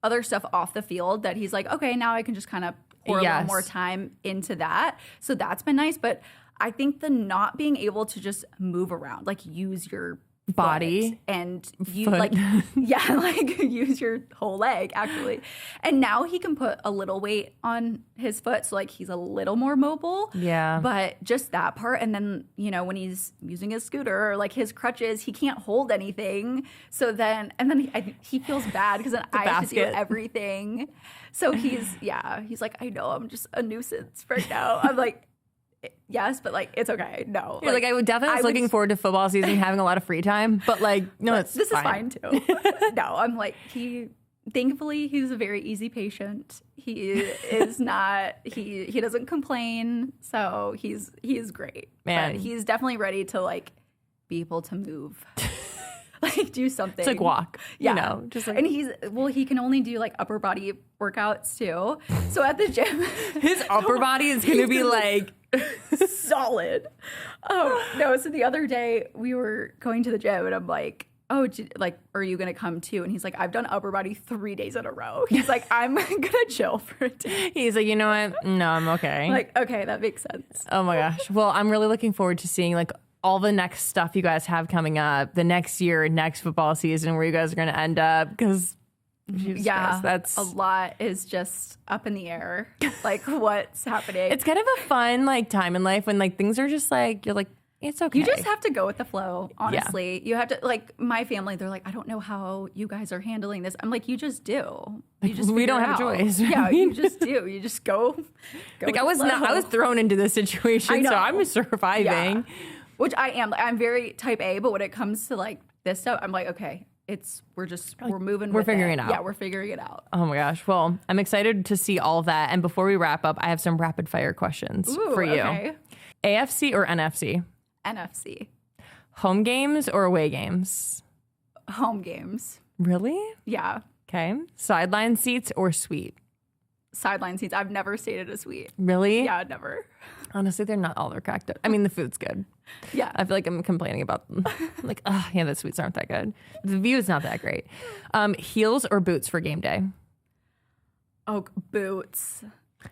other stuff off the field that he's like, okay, now I can just kind of pour a little more time into that. So that's been nice. But I think the not being able to just move around, like use your body and you like use your whole leg actually. And now he can put a little weight on his foot, so like he's a little more mobile. Yeah. But just that part, and then when he's using his scooter or like his crutches, he can't hold anything. So then he feels bad because then I have to do everything. So he's like, I know I'm just a nuisance right now. I'm like, yes, but like it's okay. No, you're like I would definitely was looking forward to football season, having a lot of free time. But like, no, this is fine too. No, I'm like thankfully he's a very easy patient. He is not. He doesn't complain, so he's great. Man, but he's definitely ready to like be able to move. Like do something. It's like walk, just like. And he can only do like upper body workouts too. So at the gym, his upper body is going to be like solid. Oh no. So the other day we were going to the gym and I'm like, oh, like, are you going to come too? And he's like, I've done upper body 3 days in a row. He's like, I'm going to chill for a day. He's like, you know what? No, I'm okay. Like, okay, that makes sense. Oh my gosh. Well, I'm really looking forward to seeing like all the next stuff you guys have coming up, the next year, next football season, where you guys are going to end up. Because that's a lot is just up in the air. Like, what's happening? It's kind of a fun like time in life when like things are just like, you're like, it's okay. You just have to go with the flow, honestly. Yeah. You have to, like, my family, they're like, I don't know how you guys are handling this. I'm like, you just do. You just we don't have a choice. Yeah, you just do. You just go like, I was thrown into this situation, so I'm surviving. Yeah. Which I am. I'm very type A, but when it comes to, like, this stuff, I'm like, okay, we're moving. We're figuring it out. Yeah, we're figuring it out. Oh my gosh. Well, I'm excited to see all of that. And before we wrap up, I have some rapid fire questions for you. Okay. AFC or NFC? NFC. Home games or away games? Home games. Really? Yeah. Okay. Sideline seats or suite? Sideline seats. I've never stayed at a suite. Really? Yeah, never. Honestly, they're not all they're cracked up. I mean, the food's good. Yeah. I feel like I'm complaining about them. Like, oh, yeah, the suites aren't that good. The view is not that great. Heels or boots for game day? Oh, boots.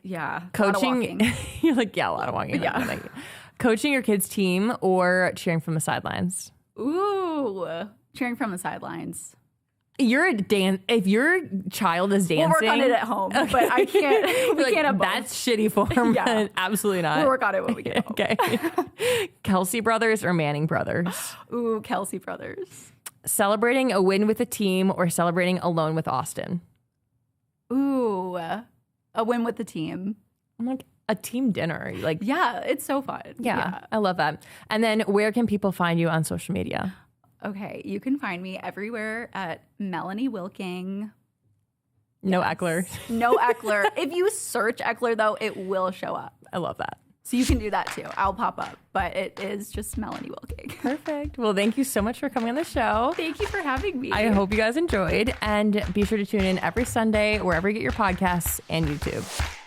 Yeah. Coaching. You're like, yeah, a lot of walking. Yeah. Coaching your kids' team or cheering from the sidelines? Ooh, cheering from the sidelines. If your child is dancing, we'll work on it at home, but I can't. We can't have both. That's shitty form. Yeah. But absolutely not. We'll work on it when we get home. Okay. Kelsey brothers or Manning brothers? Ooh, Kelsey brothers. Celebrating a win with a team or celebrating alone with Austin? Ooh, a win with the team. I'm like, a team dinner. Like, yeah, it's so fun. Yeah, I love that. And then where can people find you on social media? Okay, you can find me everywhere at Melanie Wilking. No Ekeler. No Ekeler. If you search Ekeler, though, it will show up. I love that. So you can do that too. I'll pop up, but it is just Melanie Wilking. Perfect. Well, thank you so much for coming on the show. Thank you for having me. I hope you guys enjoyed, and be sure to tune in every Sunday wherever you get your podcasts and YouTube.